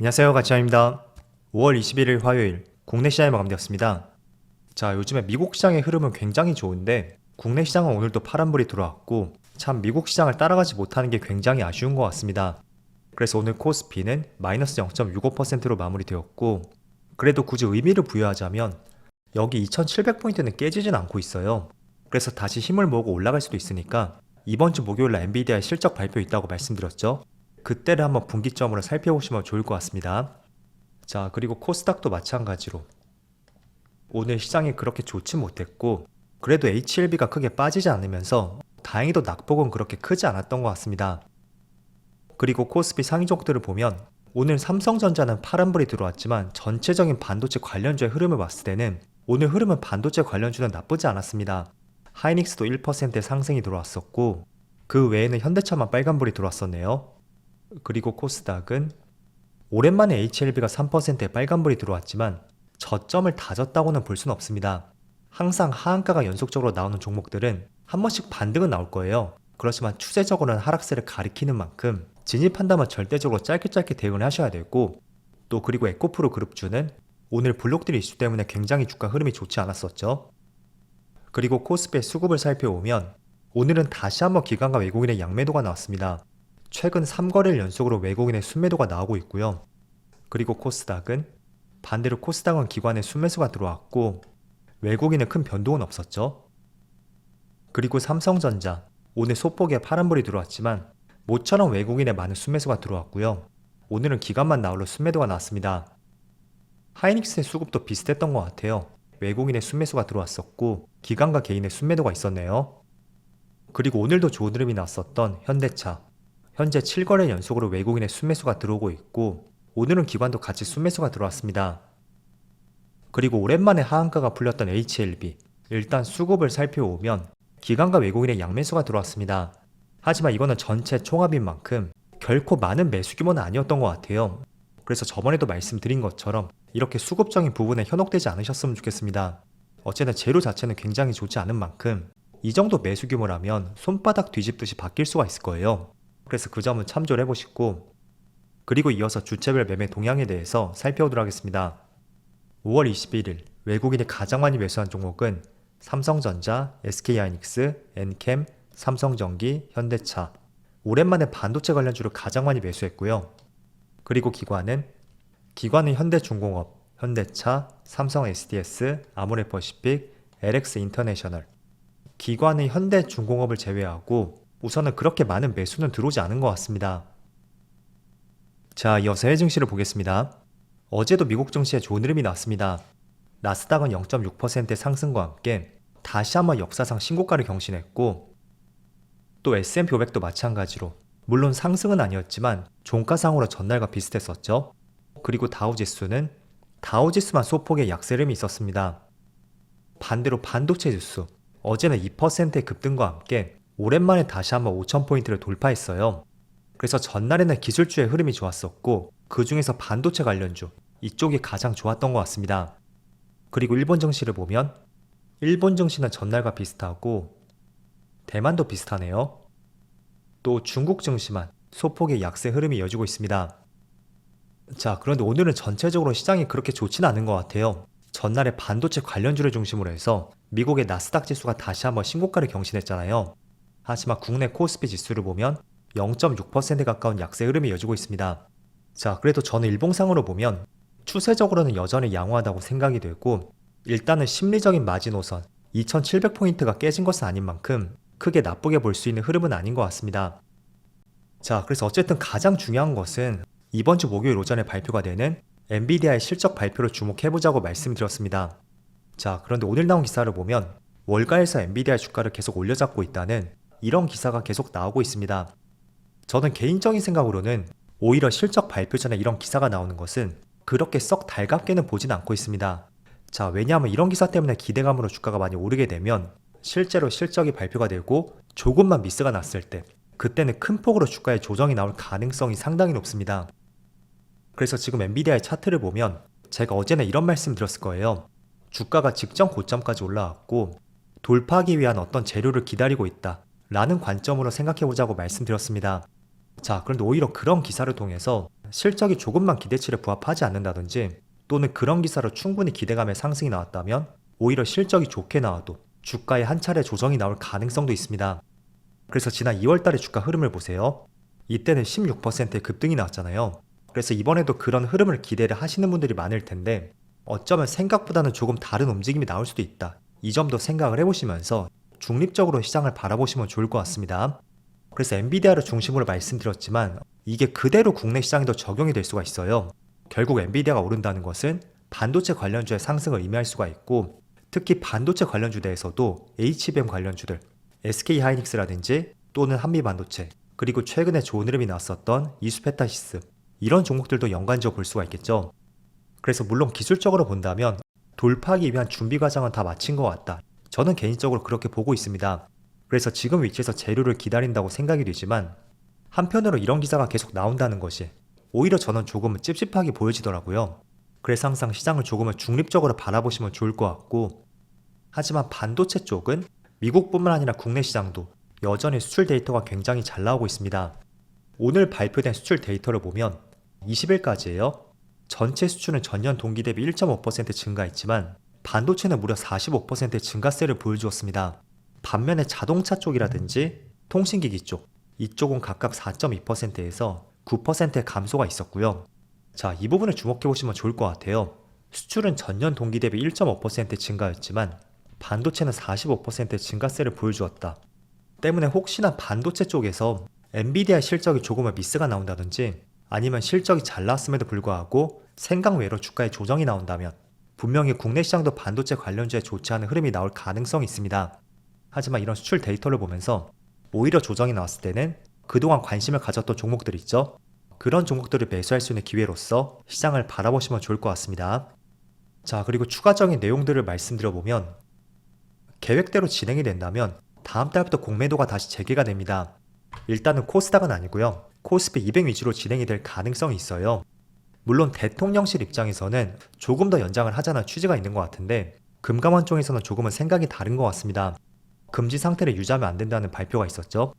안녕하세요, 가치아입니다. 5월 21일 화요일 국내 시장이 마감되었습니다. 자, 요즘에 미국 시장의 흐름은 굉장히 좋은데 국내 시장은 오늘도 파란불이 들어왔고 참 미국 시장을 따라가지 못하는 게 굉장히 아쉬운 것 같습니다. 그래서 오늘 코스피는 마이너스 0.65%로 마무리되었고 그래도 굳이 의미를 부여하자면 여기 2700포인트는 깨지진 않고 있어요. 그래서 다시 힘을 모으고 올라갈 수도 있으니까 이번 주 목요일날 엔비디아의 실적 발표 있다고 말씀드렸죠. 그때를 한번 분기점으로 살펴보시면 좋을 것 같습니다. 자, 그리고 코스닥도 마찬가지로 오늘 시장이 그렇게 좋지 못했고 그래도 HLB가 크게 빠지지 않으면서 다행히도 낙폭은 그렇게 크지 않았던 것 같습니다. 그리고 코스피 상위 종목들을 보면 오늘 삼성전자는 파란불이 들어왔지만 전체적인 반도체 관련주의 흐름을 봤을 때는 오늘 흐름은 반도체 관련주는 나쁘지 않았습니다. 하이닉스도 1%의 상승이 들어왔었고 그 외에는 현대차만 빨간불이 들어왔었네요. 그리고 코스닥은 오랜만에 HLB가 3%의 빨간불이 들어왔지만 저점을 다졌다고는 볼 수는 없습니다. 항상 하한가가 연속적으로 나오는 종목들은 한 번씩 반등은 나올 거예요. 그렇지만 추세적으로는 하락세를 가리키는 만큼 진입한다면 절대적으로 짧게 대응을 하셔야 되고 또 그리고 에코프로 그룹주는 오늘 블록딜 이슈 때문에 굉장히 주가 흐름이 좋지 않았었죠. 그리고 코스피의 수급을 살펴보면 오늘은 다시 한번 기관과 외국인의 양매도가 나왔습니다. 최근 3거래일 연속으로 외국인의 순매도가 나오고 있고요. 그리고 코스닥은 반대로 코스닥은 기관의 순매수가 들어왔고 외국인은 큰 변동은 없었죠. 그리고 삼성전자 오늘 소폭의 파란불이 들어왔지만 모처럼 외국인의 많은 순매수가 들어왔고요. 오늘은 기관만 나홀로 순매도가 나왔습니다. 하이닉스의 수급도 비슷했던 것 같아요. 외국인의 순매수가 들어왔었고 기관과 개인의 순매도가 있었네요. 그리고 오늘도 좋은 흐름이 나왔었던 현대차 현재 7거래 연속으로 외국인의 순매수가 들어오고 있고 오늘은 기관도 같이 순매수가 들어왔습니다. 그리고 오랜만에 하한가가 풀렸던 HLB 일단 수급을 살펴보면 기관과 외국인의 양매수가 들어왔습니다. 하지만 이거는 전체 총합인 만큼 결코 많은 매수 규모는 아니었던 것 같아요. 그래서 저번에도 말씀드린 것처럼 이렇게 수급적인 부분에 현혹되지 않으셨으면 좋겠습니다. 어쨌든 재료 자체는 굉장히 좋지 않은 만큼 이 정도 매수 규모라면 손바닥 뒤집듯이 바뀔 수가 있을 거예요. 그래서 그 점은 참조를 해보시고 그리고 이어서 주체별 매매 동향에 대해서 살펴보도록 하겠습니다. 5월 21일 외국인이 가장 많이 매수한 종목은 삼성전자, SK하이닉스, 엔캠, 삼성전기, 현대차 오랜만에 반도체 관련주를 가장 많이 매수했고요. 그리고 기관은 현대중공업, 현대차, 삼성 SDS, 아모레퍼시픽, LX 인터내셔널 기관은 현대중공업을 제외하고 우선은 그렇게 많은 매수는 들어오지 않은 것 같습니다. 자, 이어서 해외 증시를 보겠습니다. 어제도 미국 증시에 좋은 흐름이 나왔습니다. 나스닥은 0.6%의 상승과 함께 다시 한번 역사상 신고가를 경신했고 또 S&P 500도 마찬가지로 물론 상승은 아니었지만 종가상으로 전날과 비슷했었죠. 그리고 다우지수만 소폭의 약세 흐름이 있었습니다. 반대로 반도체 지수 어제는 2%의 급등과 함께 오랜만에 다시 한번 5000포인트를 돌파했어요. 그래서 전날에는 기술주의 흐름이 좋았었고 그 중에서 반도체 관련주 이쪽이 가장 좋았던 것 같습니다. 그리고 일본 증시를 보면 일본 증시는 전날과 비슷하고 대만도 비슷하네요. 또 중국 증시만 소폭의 약세 흐름이 이어지고 있습니다. 자, 그런데 오늘은 전체적으로 시장이 그렇게 좋지는 않은 것 같아요. 전날에 반도체 관련주를 중심으로 해서 미국의 나스닥 지수가 다시 한번 신고가를 경신했잖아요. 하지만 국내 코스피 지수를 보면 0.6% 가까운 약세 흐름이 이어지고 있습니다. 자, 그래도 저는 일봉상으로 보면 추세적으로는 여전히 양호하다고 생각이 되고 일단은 심리적인 마지노선 2700포인트가 깨진 것은 아닌 만큼 크게 나쁘게 볼 수 있는 흐름은 아닌 것 같습니다. 자, 그래서 어쨌든 가장 중요한 것은 이번 주 목요일 오전에 발표가 되는 엔비디아의 실적 발표를 주목해보자고 말씀드렸습니다. 자, 그런데 오늘 나온 기사를 보면 월가에서 엔비디아 주가를 계속 올려잡고 있다는 이런 기사가 계속 나오고 있습니다. 저는 개인적인 생각으로는 오히려 실적 발표 전에 이런 기사가 나오는 것은 그렇게 썩 달갑게는 보진 않고 있습니다. 자, 왜냐하면 이런 기사 때문에 기대감으로 주가가 많이 오르게 되면 실제로 실적이 발표가 되고 조금만 미스가 났을 때 그때는 큰 폭으로 주가의 조정이 나올 가능성이 상당히 높습니다. 그래서 지금 엔비디아의 차트를 보면 제가 어제는 이런 말씀 드렸을 거예요. 주가가 직전 고점까지 올라왔고 돌파하기 위한 어떤 재료를 기다리고 있다 라는 관점으로 생각해보자고 말씀드렸습니다. 자, 그런데 오히려 그런 기사를 통해서 실적이 조금만 기대치를 부합하지 않는다든지 또는 그런 기사로 충분히 기대감의 상승이 나왔다면 오히려 실적이 좋게 나와도 주가에 한 차례 조정이 나올 가능성도 있습니다. 그래서 지난 2월달의 주가 흐름을 보세요. 이때는 16%의 급등이 나왔잖아요. 그래서 이번에도 그런 흐름을 기대를 하시는 분들이 많을 텐데 어쩌면 생각보다는 조금 다른 움직임이 나올 수도 있다. 이 점도 생각을 해보시면서 중립적으로 시장을 바라보시면 좋을 것 같습니다. 그래서 엔비디아를 중심으로 말씀드렸지만 이게 그대로 국내 시장에도 적용이 될 수가 있어요. 결국 엔비디아가 오른다는 것은 반도체 관련주의 상승을 의미할 수가 있고 특히 반도체 관련주 내에서도 HBM 관련주들, SK하이닉스라든지 또는 한미반도체 그리고 최근에 좋은 흐름이 나왔었던 이수페타시스 이런 종목들도 연관지어 볼 수가 있겠죠. 그래서 물론 기술적으로 본다면 돌파하기 위한 준비 과정은 다 마친 것 같다. 저는 개인적으로 그렇게 보고 있습니다. 그래서 지금 위치에서 재료를 기다린다고 생각이 되지만 한편으로 이런 기사가 계속 나온다는 것이 오히려 저는 조금은 찝찝하게 보여지더라고요. 그래서 항상 시장을 조금은 중립적으로 바라보시면 좋을 것 같고 하지만 반도체 쪽은 미국뿐만 아니라 국내 시장도 여전히 수출 데이터가 굉장히 잘 나오고 있습니다. 오늘 발표된 수출 데이터를 보면 20일까지예요. 전체 수출은 전년 동기 대비 1.5% 증가했지만 반도체는 무려 45%의 증가세를 보여주었습니다. 반면에 자동차 쪽이라든지 통신기기 쪽, 이쪽은 각각 4.2%에서 9%의 감소가 있었고요. 자, 이 부분을 주목해보시면 좋을 것 같아요. 수출은 전년 동기 대비 1.5% 증가였지만 반도체는 45%의 증가세를 보여주었다. 때문에 혹시나 반도체 쪽에서 엔비디아의 실적이 조금은 미스가 나온다든지 아니면 실적이 잘 나왔음에도 불구하고 생각 외로 주가에 조정이 나온다면 분명히 국내 시장도 반도체 관련주에 좋지 않은 흐름이 나올 가능성이 있습니다. 하지만 이런 수출 데이터를 보면서 오히려 조정이 나왔을 때는 그동안 관심을 가졌던 종목들 있죠? 그런 종목들을 매수할 수 있는 기회로서 시장을 바라보시면 좋을 것 같습니다. 자, 그리고 추가적인 내용들을 말씀드려보면 계획대로 진행이 된다면 다음 달부터 공매도가 다시 재개가 됩니다. 일단은 코스닥은 아니고요. 코스피 200 위주로 진행이 될 가능성이 있어요. 물론 대통령실 입장에서는 조금 더 연장을 하자는 취지가 있는 것 같은데 금감원 쪽에서는 조금은 생각이 다른 것 같습니다. 금지 상태를 유지하면 안 된다는 발표가 있었죠.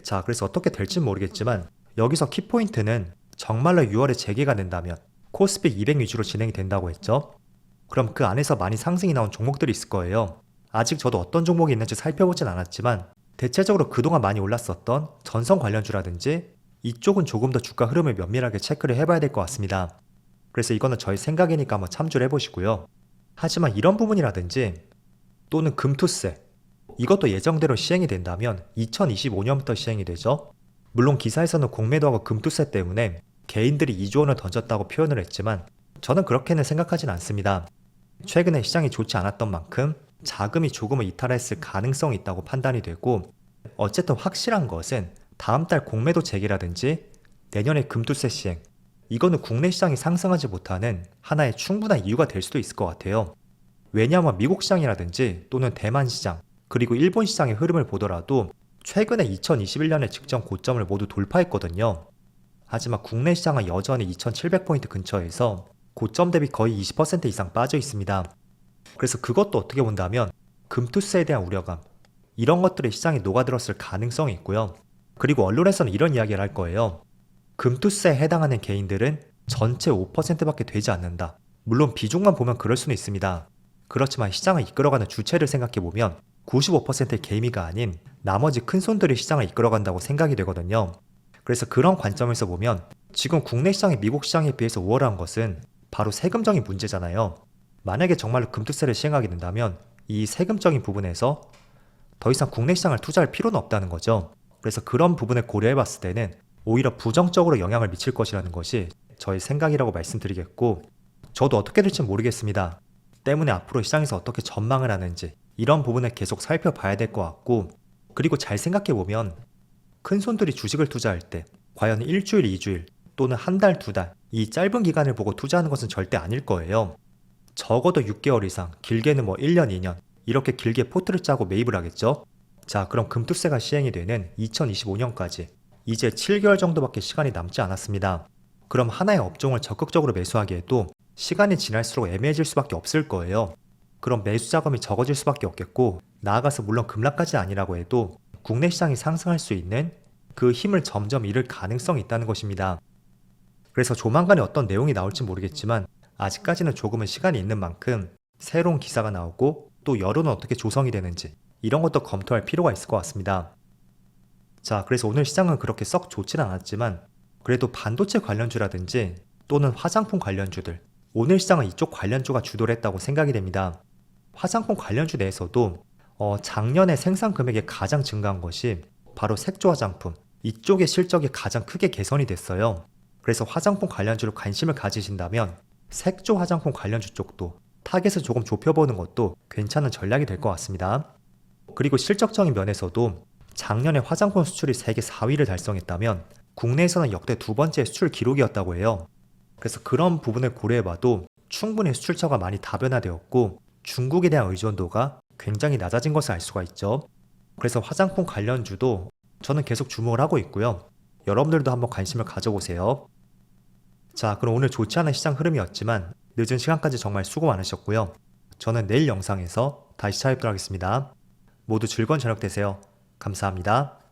자, 그래서 어떻게 될지는 모르겠지만 여기서 키포인트는 정말로 6월에 재개가 된다면 코스피 200 위주로 진행이 된다고 했죠. 그럼 그 안에서 많이 상승이 나온 종목들이 있을 거예요. 아직 저도 어떤 종목이 있는지 살펴보진 않았지만 대체적으로 그동안 많이 올랐었던 전선 관련주라든지 이쪽은 조금 더 주가 흐름을 면밀하게 체크를 해봐야 될 것 같습니다. 그래서 이거는 저희 생각이니까 한번 참조를 해보시고요. 하지만 이런 부분이라든지 또는 금투세 이것도 예정대로 시행이 된다면 2025년부터 시행이 되죠. 물론 기사에서는 공매도하고 금투세 때문에 개인들이 2조 원을 던졌다고 표현을 했지만 저는 그렇게는 생각하진 않습니다. 최근에 시장이 좋지 않았던 만큼 자금이 조금은 이탈했을 가능성이 있다고 판단이 되고 어쨌든 확실한 것은 다음 달 공매도 재개라든지 내년에 금투세 시행 이거는 국내 시장이 상승하지 못하는 하나의 충분한 이유가 될 수도 있을 것 같아요. 왜냐하면 미국 시장이라든지 또는 대만 시장 그리고 일본 시장의 흐름을 보더라도 최근에 2021년의 직전 고점을 모두 돌파했거든요. 하지만 국내 시장은 여전히 2700포인트 근처에서 고점 대비 거의 20% 이상 빠져 있습니다. 그래서 그것도 어떻게 본다면 금투세에 대한 우려감 이런 것들이 시장에 녹아들었을 가능성이 있고요. 그리고 언론에서는 이런 이야기를 할 거예요. 금투세에 해당하는 개인들은 전체 5%밖에 되지 않는다. 물론 비중만 보면 그럴 수는 있습니다. 그렇지만 시장을 이끌어가는 주체를 생각해보면 95%의 개미가 아닌 나머지 큰손들이 시장을 이끌어간다고 생각이 되거든요. 그래서 그런 관점에서 보면 지금 국내 시장이 미국 시장에 비해서 우월한 것은 바로 세금적인 문제잖아요. 만약에 정말로 금투세를 시행하게 된다면 이 세금적인 부분에서 더 이상 국내 시장을 투자할 필요는 없다는 거죠. 그래서 그런 부분을 고려해봤을 때는 오히려 부정적으로 영향을 미칠 것이라는 것이 저의 생각이라고 말씀드리겠고 저도 어떻게 될지 모르겠습니다. 때문에 앞으로 시장에서 어떻게 전망을 하는지 이런 부분을 계속 살펴봐야 될 것 같고 그리고 잘 생각해보면 큰손들이 주식을 투자할 때 과연 일주일, 2주일 또는 한 달, 2달 이 짧은 기간을 보고 투자하는 것은 절대 아닐 거예요. 적어도 6개월 이상, 길게는 1년, 2년 이렇게 길게 포트를 짜고 매입을 하겠죠. 자, 그럼 금투세가 시행이 되는 2025년까지 이제 7개월 정도밖에 시간이 남지 않았습니다. 그럼 하나의 업종을 적극적으로 매수하기에도 시간이 지날수록 애매해질 수밖에 없을 거예요. 그럼 매수 자금이 적어질 수밖에 없겠고 나아가서 물론 급락까지 아니라고 해도 국내 시장이 상승할 수 있는 그 힘을 점점 잃을 가능성이 있다는 것입니다. 그래서 조만간에 어떤 내용이 나올지 모르겠지만 아직까지는 조금은 시간이 있는 만큼 새로운 기사가 나오고 또 여론은 어떻게 조성이 되는지 이런 것도 검토할 필요가 있을 것 같습니다. 자, 그래서 오늘 시장은 그렇게 썩 좋지는 않았지만 그래도 반도체 관련주라든지 또는 화장품 관련주들, 오늘 시장은 이쪽 관련주가 주도를 했다고 생각이 됩니다. 화장품 관련주 내에서도 작년에 생산 금액이 가장 증가한 것이 바로 색조 화장품, 이쪽의 실적이 가장 크게 개선이 됐어요. 그래서 화장품 관련주로 관심을 가지신다면 색조 화장품 관련주 쪽도 타겟을 조금 좁혀보는 것도 괜찮은 전략이 될 것 같습니다. 그리고 실적적인 면에서도 작년에 화장품 수출이 세계 4위를 달성했다면 국내에서는 역대 두 번째 수출 기록이었다고 해요. 그래서 그런 부분을 고려해봐도 충분히 수출처가 많이 다변화되었고 중국에 대한 의존도가 굉장히 낮아진 것을 알 수가 있죠. 그래서 화장품 관련주도 저는 계속 주목을 하고 있고요. 여러분들도 한번 관심을 가져보세요. 자, 그럼 오늘 좋지 않은 시장 흐름이었지만 늦은 시간까지 정말 수고 많으셨고요. 저는 내일 영상에서 다시 찾아뵙도록 하겠습니다. 모두 즐거운 저녁 되세요. 감사합니다.